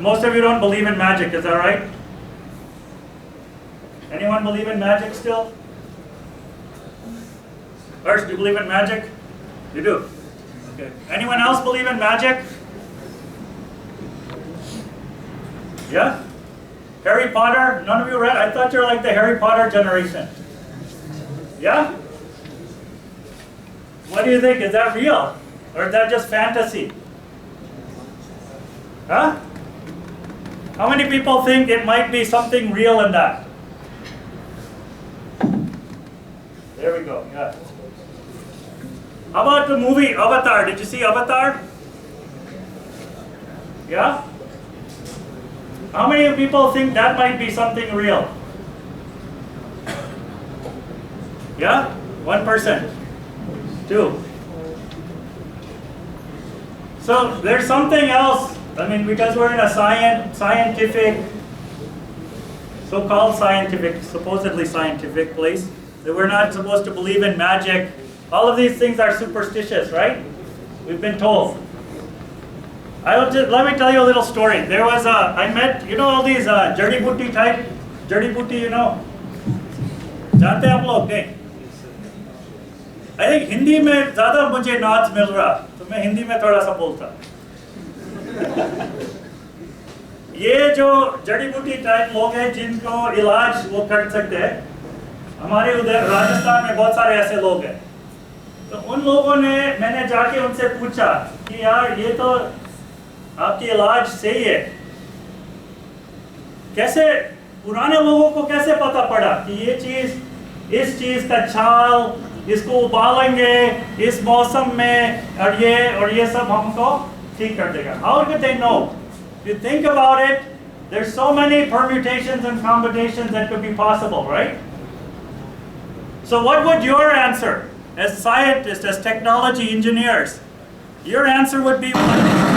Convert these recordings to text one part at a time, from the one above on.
most of you don't believe in magic, is that right? Anyone believe in magic still? First, do you believe in magic? You do? Okay. Anyone else believe in magic? Yeah? Harry Potter? None of you read? I thought you were like the Harry Potter generation. Yeah? What do you think? Is that real? Or is that just fantasy? Huh? How many people think it might be something real in that? There we go, yeah. How about the movie Avatar? Did you see Avatar? Yeah? How many people think that might be something real? Yeah? 1%. 2. So there's something else. I mean, because we're in a scientific, so-called scientific, supposedly scientific place, that we're not supposed to believe in magic. All of these things are superstitious, right? We've been told. Let me tell you a little story. There was I met, you know all these jari booty type, jari booty, you know? जानते हैं आप लोग? नहीं? I think Hindi में ज़्यादा मुझे नाच मिल रहा, तो मैं हिंदी में थोड़ा सा बोलता. ये जो जड़ी बूटी टाइप लोग हैं जिनको इलाज वो कर सकते हैं, हमारे उधर राजस्थान में बहुत सारे ऐसे लोग हैं. तो उन लोगों ने, मैंने जाके उनसे पूछा कि यार ये तो आपकी इलाज सही है, कैसे पुराने लोगों को कैसे पता पड़ा कि ये चीज, इस चीज का छाल, इसको उबालेंगे इस मौसम में और ये सब हमको ठीक कर देगा? How did they know? If you think about it, there's so many permutations and combinations that could be possible, right? So what would your answer as scientists, as technology engineers? Your answer would be what?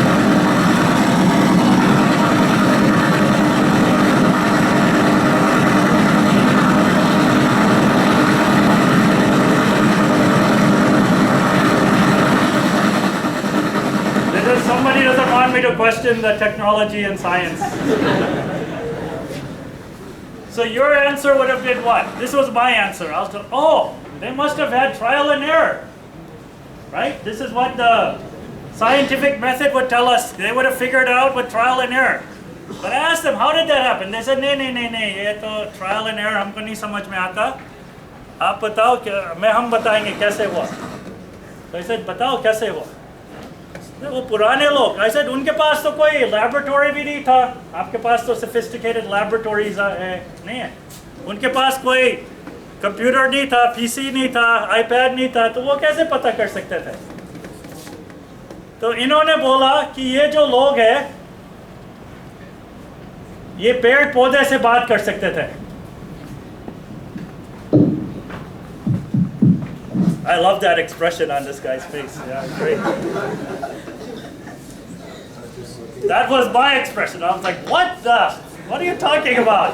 Somebody doesn't want me to question the technology and science. So your answer would have been what? This was my answer. I was like, oh, they must have had trial and error. Right? This is what the scientific method would tell us. They would have figured out with trial and error. But I asked them, how did that happen? They said, नहीं, ये तो trial and error हमको नहीं समझ में आता. आप बताओ कि हम बताएंगे कैसे हुआ. So I said, बताओ कैसे हुआ. वो पुराने लोग, I said, उनके पास तो कोई laboratory भी नहीं था. आपके पास तो sophisticated laboratories नहीं है. उनके पास कोई कंप्यूटर नहीं था, पीसी नहीं था, आईपैड नहीं था, तो वो कैसे पता कर सकते थे? तो इन्होंने बोला कि ये जो लोग हैं, ये पेड़ पौधे से बात कर सकते थे. I love that expression on this guy's face. Yeah, great. That was my expression. I was like, what are you talking about?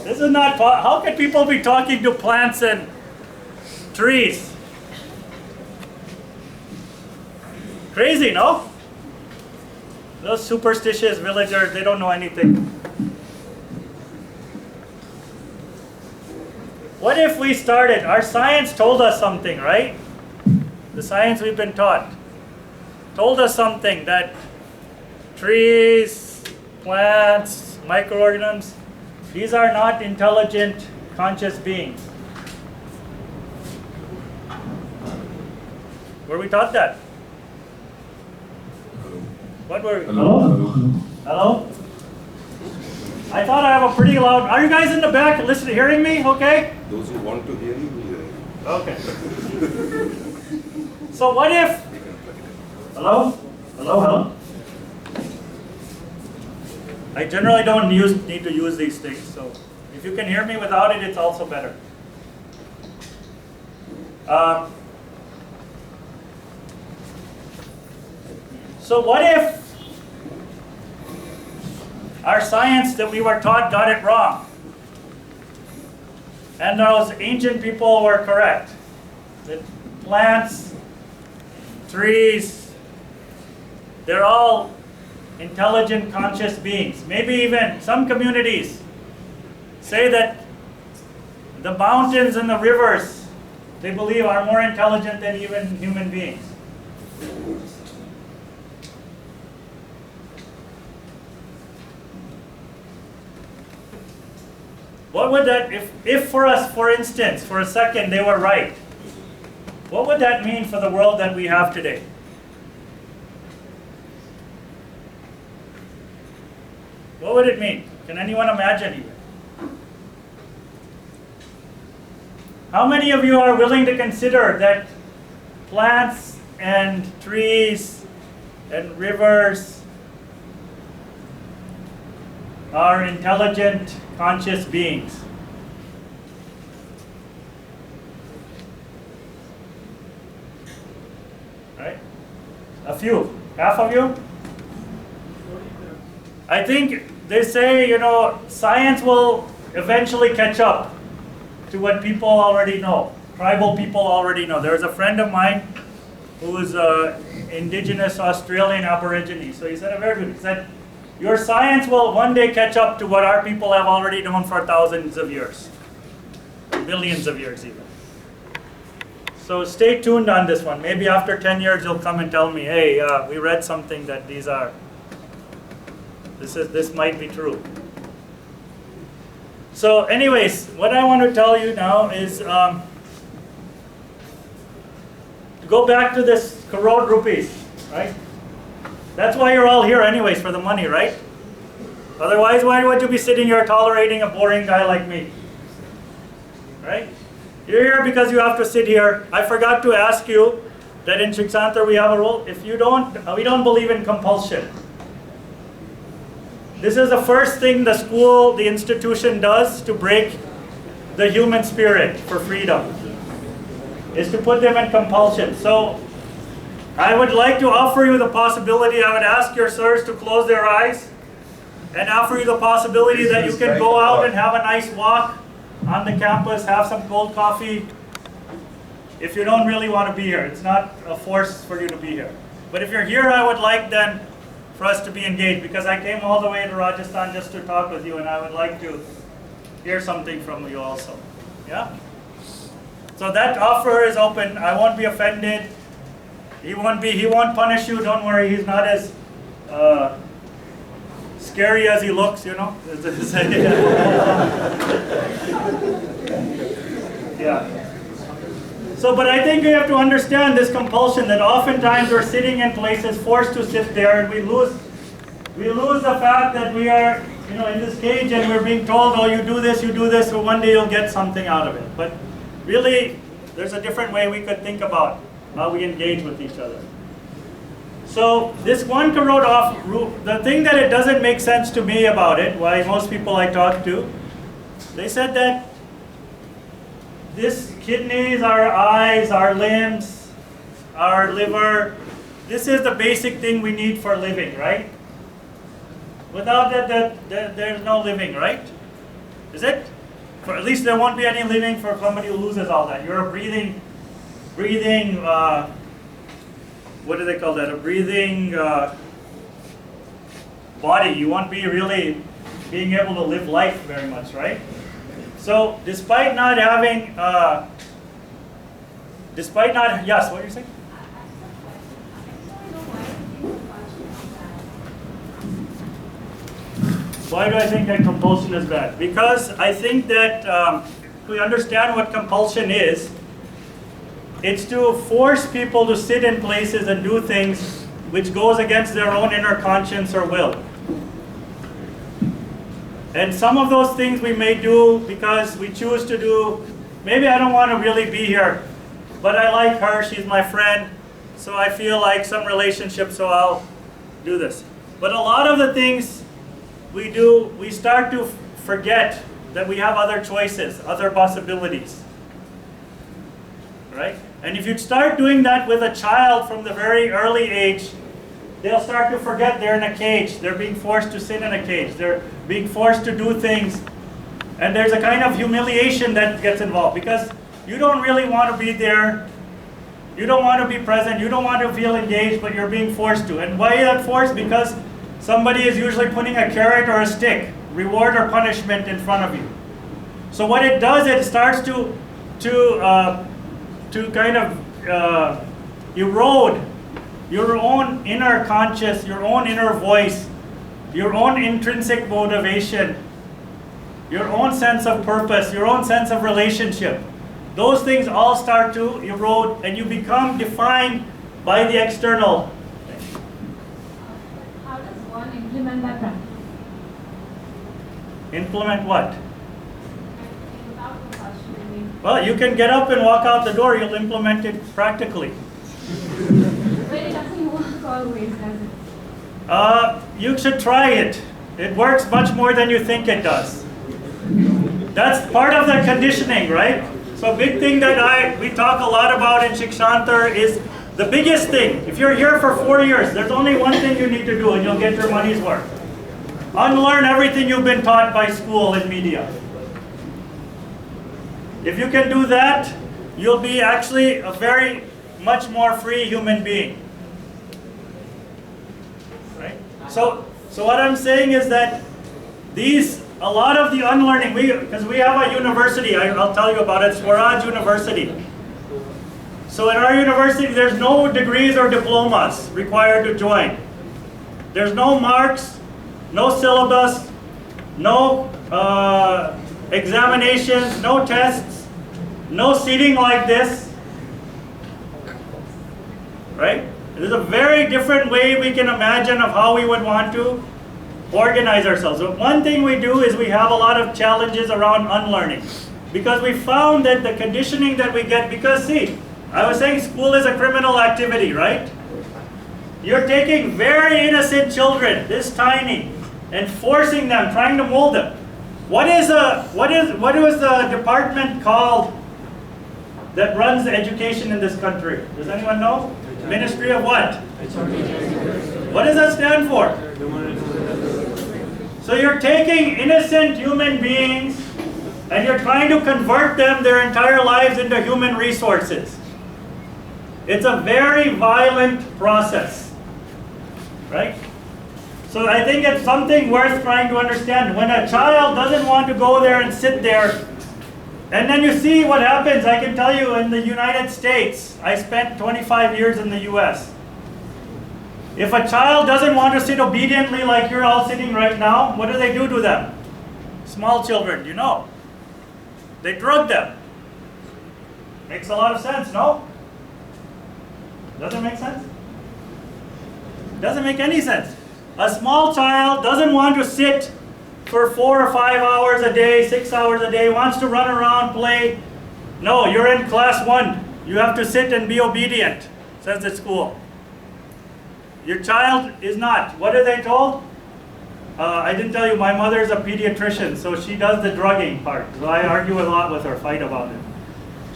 This is not, how can people be talking to plants and trees? Crazy, no? Those superstitious villagers, they don't know anything. What if we started, our science told us something, right? The science we've been taught told us something, that trees, plants, microorganisms, these are not intelligent, conscious beings. Were we taught that? What were we? Hello? Hello? I thought I have a pretty loud, are you guys in the back listening, hearing me? Okay? Those who want to hear you will hear you. Okay. So what if, hello? Hello? I generally don't need to use these things, so if you can hear me without it, it's also better. So what if our science that we were taught got it wrong, and those ancient people were correct? That plants, trees, they're all intelligent, conscious beings. Maybe even some communities say that the mountains and the rivers, they believe, are more intelligent than even human beings. What would that, if for us, for instance, for a second, they were right, what would that mean for the world that we have today? What would it mean? Can anyone imagine even? How many of you are willing to consider that plants and trees and rivers are intelligent, conscious beings? Right? A few. Half of you? I think they say, science will eventually catch up to what people already know. Tribal people already know. There's a friend of mine who's indigenous Australian Aborigine. So he said he said, your science will one day catch up to what our people have already known for thousands of years. Millions of years even. So stay tuned on this one. Maybe after 10 years you'll come and tell me, hey, we read something that this might be true. So anyways, what I want to tell you now is to go back to this crore rupees, right? That's why you're all here anyways, for the money, right? Otherwise, why would you be sitting here tolerating a boring guy like me? Right? You're here because you have to sit here. I forgot to ask you that in Shiksantar we have a rule. If you don't, we don't believe in compulsion. This is the first thing the school, the institution does to break the human spirit for freedom, is to put them in compulsion. So I would like to offer you the possibility, I would ask your sirs to close their eyes and offer you the possibility that you can go out and have a nice walk on the campus, have some cold coffee. If you don't really want to be here, it's not a force for you to be here. But if you're here, I would like then for us to be engaged, because I came all the way to Rajasthan just to talk with you, and I would like to hear something from you also. Yeah? So that offer is open. I won't be offended. He won't punish you. Don't worry. He's not as scary as he looks, Yeah. So, but I think we have to understand this compulsion that oftentimes we're sitting in places forced to sit there, and we lose the fact that we are, in this cage, and we're being told, oh, you do this, so one day you'll get something out of it. But really, there's a different way we could think about how we engage with each other. So this 1 crore off, the thing that it doesn't make sense to me about it, why most people I talk to, they said that this kidneys, our eyes, our limbs, our liver, this is the basic thing we need for living, right? Without that, there's no living, right? Is it? For at least there won't be any living for somebody who loses all that. You're a breathing, what do they call that? A breathing body. You won't be really being able to live life very much, right? So, despite not having, yes, what are you saying? Why do I think that compulsion is bad? Because I think that if we understand what compulsion is, it's to force people to sit in places and do things which goes against their own inner conscience or will. And some of those things we may do because we choose to do. Maybe I don't want to really be here, but I like her, she's my friend, so I feel like some relationship, so I'll do this. But a lot of the things we do, we start to forget that we have other choices, other possibilities. Right? And if you start doing that with a child from the very early age, they'll start to forget they're in a cage. They're being forced to sit in a cage. They're being forced to do things. And there's a kind of humiliation that gets involved because you don't really want to be there. You don't want to be present. You don't want to feel engaged, but you're being forced to. And why is that forced? Because somebody is usually putting a carrot or a stick, reward or punishment in front of you. So what it does, it starts to kind of erode your own inner conscious, your own inner voice, your own intrinsic motivation, your own sense of purpose, your own sense of relationship. Those things all start to erode and you become defined by the external. How does one implement that practice? Implement what? Without questioning. Well, you can get up and walk out the door, you'll implement it practically. But it doesn't work always, does it? You should try it. It works much more than you think it does. That's part of the conditioning, right? So a big thing that we talk a lot about in Shikshantar is the biggest thing. If you're here for 4 years, there's only one thing you need to do and you'll get your money's worth. Unlearn everything you've been taught by school and media. If you can do that, you'll be actually a very much more free human being. Right? So what I'm saying is that a lot of the unlearning, because we have a university, I'll tell you about it, Swaraj University. So in our university, there's no degrees or diplomas required to join. There's no marks, no syllabus, no examinations, no tests, no seating like this. Right? There's a very different way we can imagine of how we would want to organize ourselves. So one thing we do is we have a lot of challenges around unlearning. Because we found that the conditioning that we get, because see, I was saying school is a criminal activity, right? You're taking very innocent children, this tiny, and forcing them, trying to mold them. What was the department called that runs the education in this country? Does anyone know? Ministry of what? What does that stand for? So you're taking innocent human beings and you're trying to convert them their entire lives into human resources. It's a very violent process, right? So I think it's something worth trying to understand. When a child doesn't want to go there and sit there, and then you see what happens. I can tell you in the United States, I spent 25 years in the US. If a child doesn't want to sit obediently like you're all sitting right now, what do they do to them? Small children, you know. They drug them. Makes a lot of sense, no? Doesn't make sense? Doesn't make any sense. A small child doesn't want to sit for 4 or 5 hours a day, 6 hours a day, wants to run around, play. No, you're in class 1. You have to sit and be obedient, says the school. Your child is not. What are they told? I didn't tell you, my mother's a pediatrician, so she does the drugging part. So I argue a lot with her, fight about it.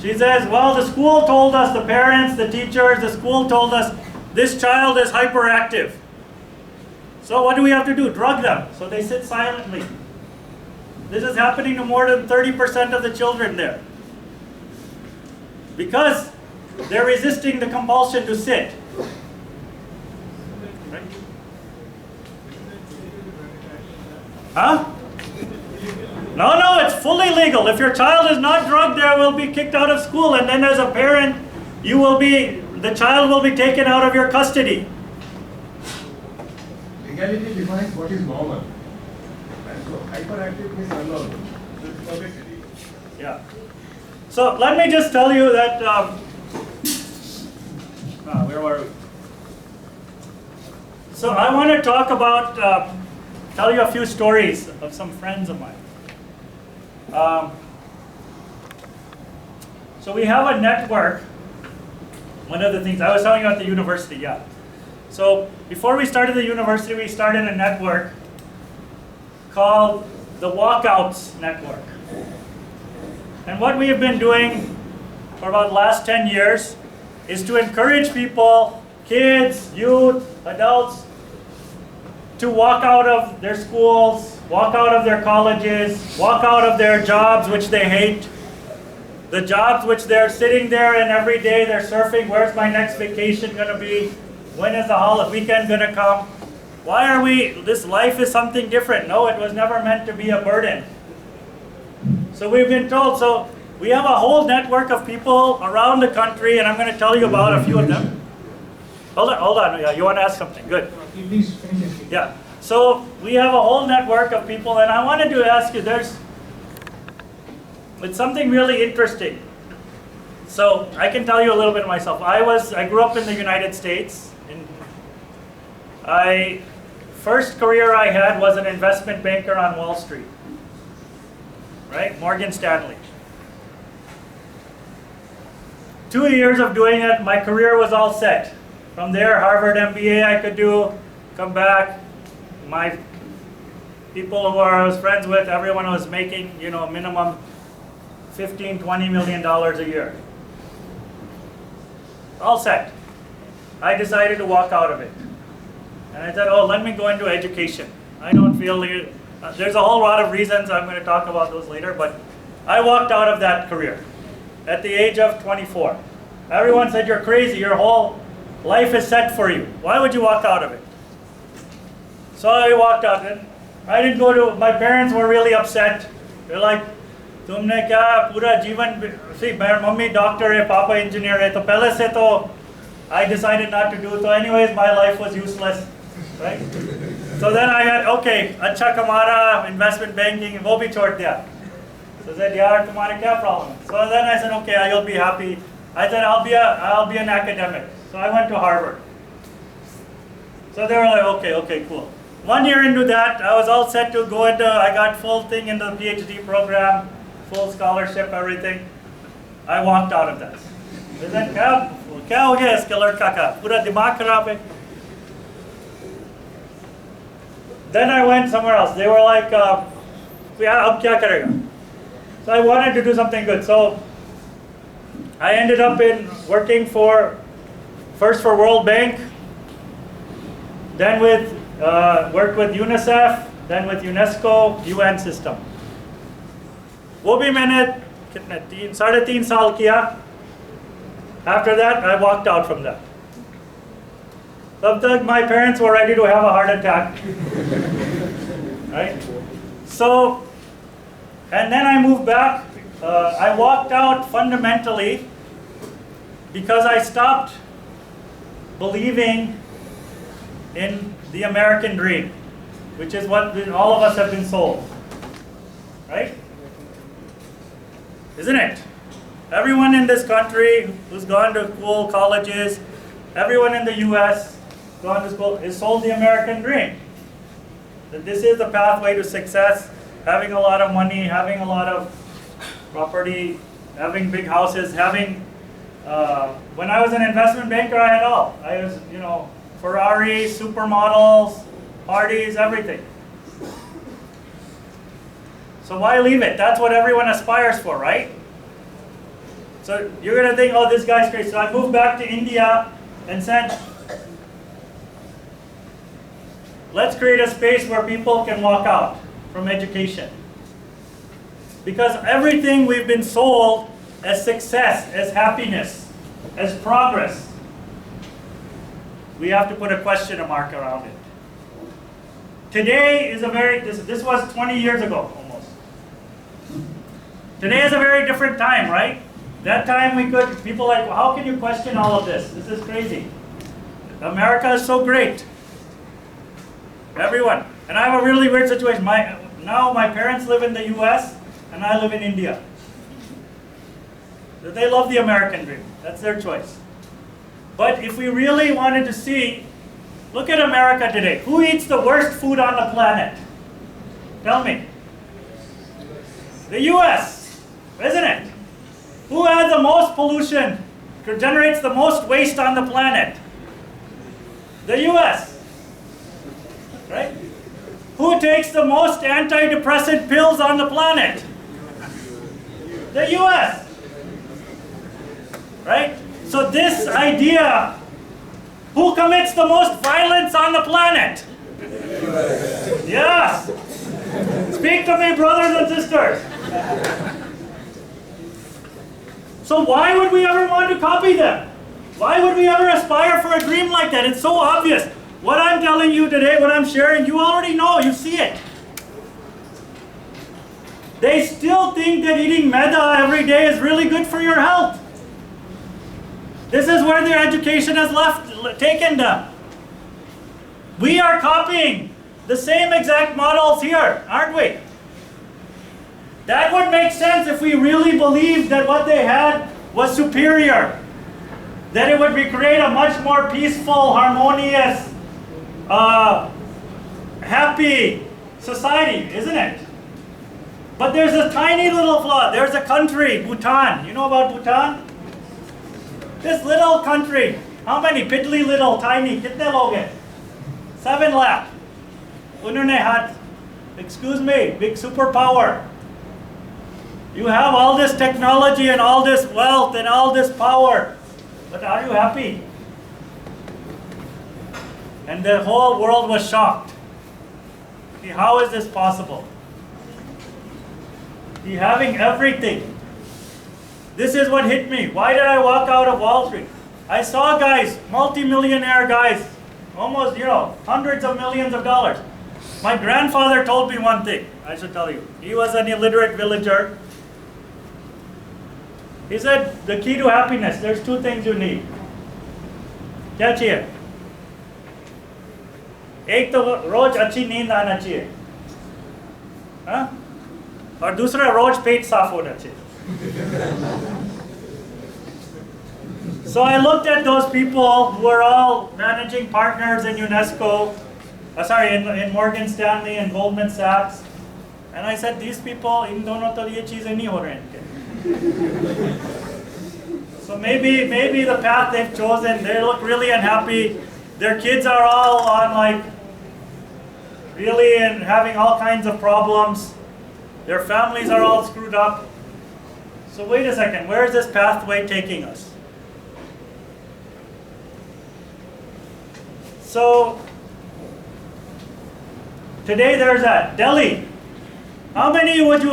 She says, well, the school told us, the parents, the teachers, the school told us, this child is hyperactive. So what do we have to do? Drug them. So they sit silently. This is happening to more than 30% of the children there. Because they're resisting the compulsion to sit. Right? Huh? No, it's fully legal. If your child is not drugged, they will be kicked out of school, and then as a parent, the child will be taken out of your custody. Legality defines what is normal. And so hyperactive is allowed. So it's perfectly legal. Yeah. So let me just tell you that, where were we? So I want to talk about, tell you a few stories of some friends of mine. So we have a network. One of the things, I was telling you about the university, yeah. So before we started the university, we started a network called the Walkouts Network. And what we have been doing for about the last 10 years is to encourage people, kids, youth, adults, to walk out of their schools, walk out of their colleges, walk out of their jobs which they hate, the jobs which they're sitting there and every day they're surfing, where's my next vacation going to be, when is the holiday weekend going to come, Why are this life is something different? No, it was never meant to be a burden. So we've been told, so we have a whole network of people around the country, and I'm going to tell you about a few of them. Hold on. Yeah, you want to ask something? Good. Please finish it. Yeah. So we have a whole network of people, and I wanted to ask you, it's something really interesting. So I can tell you a little bit myself. I grew up in the United States. First career I had was an investment banker on Wall Street. Right? Morgan Stanley. 2 years of doing it, my career was all set. From there, Harvard MBA I could do, come back. My people who I was friends with, everyone was making, minimum $15, $20 million a year. All set. I decided to walk out of it. And I said, let me go into education. I don't feel, there's a whole lot of reasons, I'm going to talk about those later, but I walked out of that career at the age of 24. Everyone said, you're crazy, your whole life is set for you. Why would you walk out of it? So I walked out of it. I didn't go to, my parents were really upset. They're like, तुमने क्या पूरा जीवन, see, मेरी mummy doctor है, papa engineer है, तो पहले से तो I decided not to do it. So anyways, my life was useless, right? So then I had, okay, अच्छा कमारा, investment banking, वो भी छोड़ दिया. So I said, यार तुम्हारा क्या problem? So then I said, okay, you'll be happy. I said, I'll be an academic. So I went to Harvard. So they were like, okay, cool. 1 year into that, I was all set to go into, I got full thing in the PhD program, full scholarship, everything. I walked out of that. They said, क्या हो गया इसके लड़का का? पूरा दिमाग खराब है. Then I went somewhere else. They were like, yeah, अब क्या करेगा? So I wanted to do something good. So I ended up working first for World Bank, then worked with UNICEF, then with UNESCO, UN system. वो भी मैंने कितने 3.5 साल किया. After that, I walked out from that. Sometimes my parents were ready to have a heart attack. Right? So, and then I moved back. I walked out fundamentally because I stopped believing in the American dream, which is what all of us have been sold. Right? Isn't it? Everyone in this country who's gone to cool colleges, everyone in the US gone to school is sold the American dream. That this is the pathway to success, having a lot of money, having a lot of property, having big houses, when I was an investment banker, I had all. I was, Ferrari, supermodels, parties, everything. So why leave it? That's what everyone aspires for, right? So you're going to think, oh, this guy's crazy. So I moved back to India and said, let's create a space where people can walk out from education. Because everything we've been sold as success, as happiness, as progress, we have to put a question mark around it. Today is this was 20 years ago almost. Today is a very different time, right? That time people like, well, how can you question all of this? This is crazy. America is so great. Everyone. And I have a really weird situation. Now my parents live in the US and I live in India. They love the American dream. That's their choice. But if we really wanted to see, look at America today. Who eats the worst food on the planet? Tell me. The US, isn't it? Who has the most pollution, generates the most waste on the planet? The US. Right? Who takes the most antidepressant pills on the planet? The US. Right? So this idea, who commits the most violence on the planet? Yes. Speak to me, brothers and sisters. So why would we ever want to copy them? Why would we ever aspire for a dream like that? It's so obvious. What I'm telling you today, what I'm sharing, you already know, you see it. They still think that eating maida every day is really good for your health. This is where their education has taken them. We are copying the same exact models here, aren't we? That would make sense if we really believed that what they had was superior. That it would create a much more peaceful, harmonious, happy society, isn't it? But there's a tiny little flaw. There's a country, Bhutan. You know about Bhutan? This little country. How many? Piddly little, tiny. Kitne log hai? 7 lakh. Unhone had, excuse me, big superpower. You have all this technology and all this wealth and all this power. But are you happy? And the whole world was shocked. How is this possible? You're having everything. This is what hit me. Why did I walk out of Wall Street? I saw guys, multi-millionaire guys, almost, hundreds of millions of dollars. My grandfather told me one thing, I should tell you. He was an illiterate villager. He said, the key to happiness, there's 2 things you need. क्या चाहिए? एक तो रोज अच्छी नींद आना चाहिए, हाँ? और दूसरा रोज पेट साफ होना चाहिए. So I looked at those people who were all managing partners in UNESCO, in Morgan Stanley and Goldman Sachs, and I said, these people, इन दोनों तो ये चीजें नहीं हो रहे हैं. So maybe the path they've chosen, they look really unhappy. Their kids are all on really and having all kinds of problems. Their families are all screwed up. So wait a second, where is this pathway taking us? So today there's that Delhi. How many of you would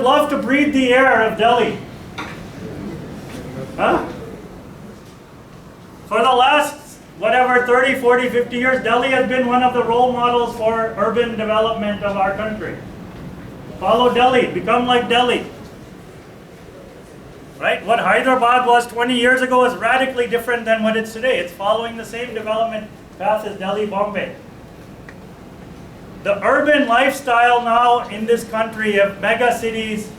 love to breathe the air of Delhi? Huh? For the last, 30, 40, 50 years, Delhi has been one of the role models for urban development of our country. Follow Delhi, become like Delhi. Right? What Hyderabad was 20 years ago is radically different than what it's today. It's following the same development path as Delhi, Bombay. The urban lifestyle now in this country of mega cities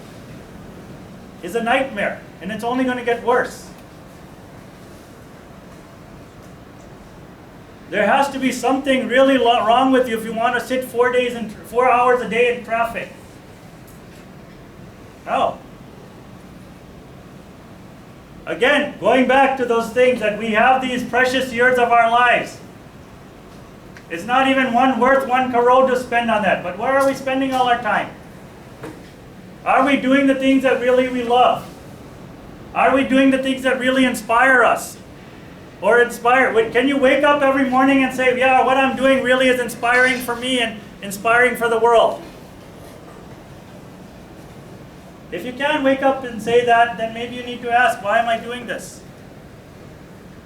is a nightmare, and it's only going to get worse. There has to be something really wrong with you if you want to sit 4 hours a day in traffic. How? Again, going back to those things that we have these precious years of our lives. It's not even worth 1 crore to spend on that. But where are we spending all our time? Are we doing the things that really we love? Are we doing the things that really inspire us? Or can you wake up every morning and say, yeah, what I'm doing really is inspiring for me and inspiring for the world? If you can't wake up and say that, then maybe you need to ask, why am I doing this?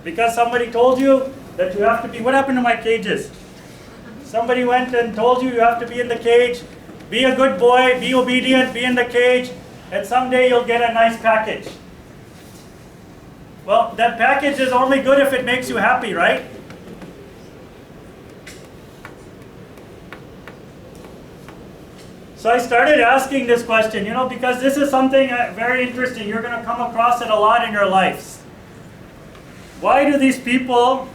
Because somebody told you that you have to be, what happened to my cages? Somebody went and told you have to be in the cage, be a good boy, be obedient, be in the cage, and someday you'll get a nice package. Well, that package is only good if it makes you happy, right? So I started asking this question, because this is something very interesting. You're going to come across it a lot in your lives. Why do these people...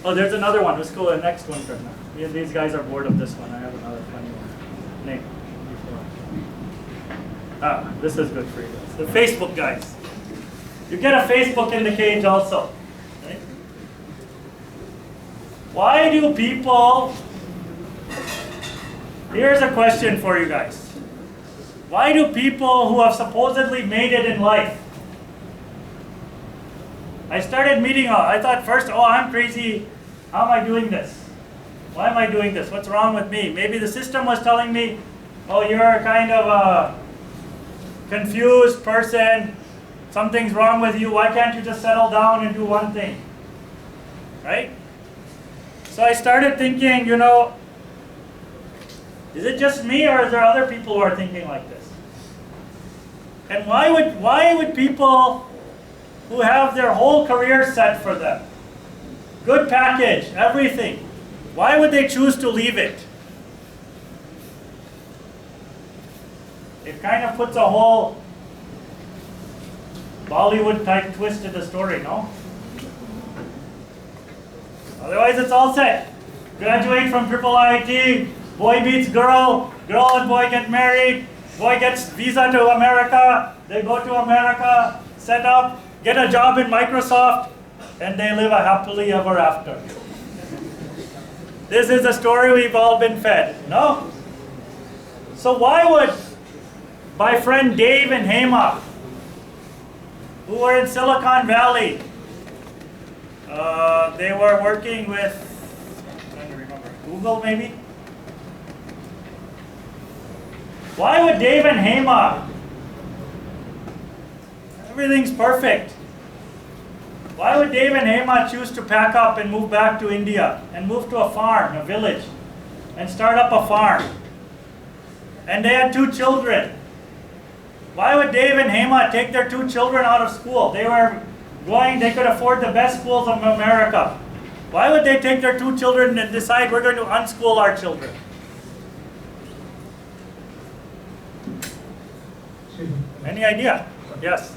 Oh, there's another one. Let's go to the next one. These guys are bored of this one. I have another funny one. Name. This is good for you guys. The Facebook guys. You get a Facebook in the cage also. Right? Why do people... Here's a question for you guys. Why do people who have supposedly made it in life... I started meeting, I thought first, I'm crazy. How am I doing this? Why am I doing this? What's wrong with me? Maybe the system was telling me, you're kind of a confused person. Something's wrong with you. Why can't you just settle down and do one thing? Right? So I started thinking, is it just me or is there other people who are thinking like this? And why would people who have their whole career set for them, good package, everything, why would they choose to leave it? It kind of puts a whole Bollywood type twist to the story, no? Otherwise it's all set. Graduate from triple IIT, boy meets girl, girl and boy get married, boy gets visa to America, they go to America, set up, get a job in Microsoft, and they live a happily ever after. This is the story we've all been fed, no? So why would my friend Dave and Hema, who were in Silicon Valley, they were working with, I'm trying to remember, Google maybe? Why would Dave and Hema, everything's perfect. Why would Dave and Hema choose to pack up and move back to India and move to a farm, a village, and start up a farm? And they had 2 children. Why would Dave and Hema take their 2 children out of school? They could afford the best schools of America. Why would they take their 2 children and decide we're going to unschool our children? Any idea? Yes.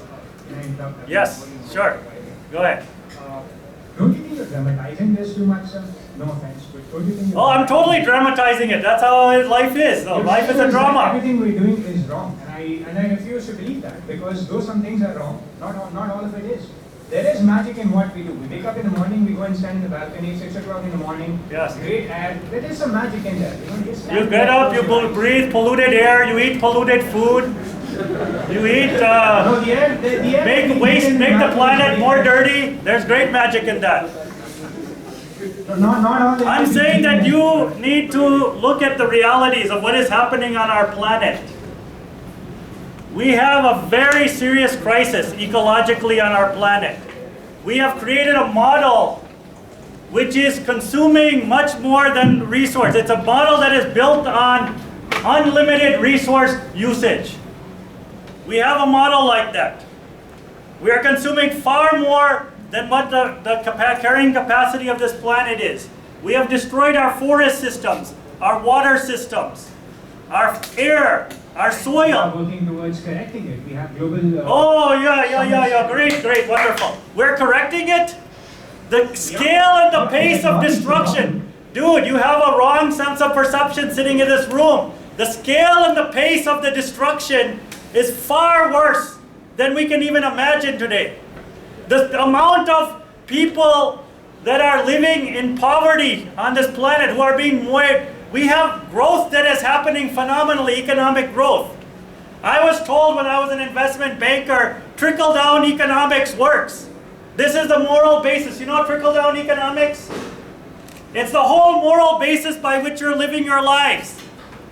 Yes, sure. Go ahead. Don't you think you're dramatizing this too much, sir? No offense, but don't you think Oh, I'm totally dramatizing it. That's how life is. No, life is a drama. Everything we're doing is wrong, and I refuse to believe that, because though some things are wrong, not all of it is. There is magic in what we do. We wake up in the morning, we go and stand in the balcony, 6 o'clock in the morning. Yes. Great air. There is some magic in there. You get up, you breathe polluted air, you eat polluted food, you eat, No, the air make the planet more dirty. There's great magic in that. Not all the I'm saying that you need to look at the realities of what is happening on our planet. We have a very serious crisis ecologically on our planet. We have created a model which is consuming much more than resource. It's a model that is built on unlimited resource usage. We have a model like that. We are consuming far more than what the carrying capacity of this planet is. We have destroyed our forest systems, our water systems, our air, our soil. We are working towards correcting it. We have global... Oh, yeah. Great, wonderful. We're correcting it? The scale and the pace of destruction. Dude, you have a wrong sense of perception sitting in this room. The scale and the pace of the destruction is far worse than we can even imagine today. The amount of people that are living in poverty on this planet who are being moved. We have growth that is happening phenomenally, economic growth. I was told when I was an investment banker, trickle-down economics works. This is the moral basis. You know trickle-down economics? It's the whole moral basis by which you're living your lives.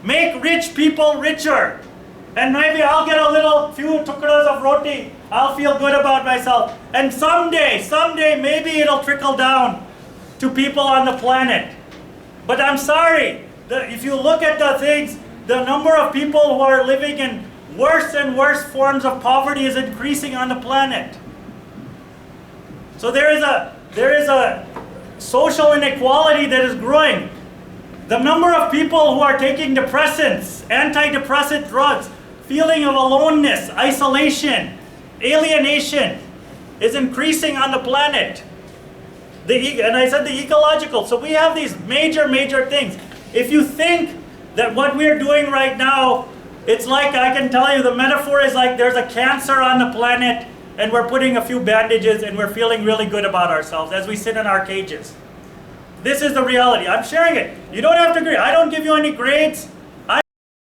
Make rich people richer. And maybe I'll get a few tukras of roti. I'll feel good about myself. And someday, maybe it'll trickle down to people on the planet. But I'm sorry, if you look at the things, the number of people who are living in worse and worse forms of poverty is increasing on the planet. So there is a social inequality that is growing. The number of people who are taking depressants, antidepressant drugs, feeling of aloneness, isolation, alienation is increasing on the planet. And I said the ecological. So we have these major things. If you think that what we're doing right now, it's like, I can tell you, the metaphor is like there's a cancer on the planet and we're putting a few bandages and we're feeling really good about ourselves as we sit in our cages. This is the reality. I'm sharing it. You don't have to agree. I don't give you any grades.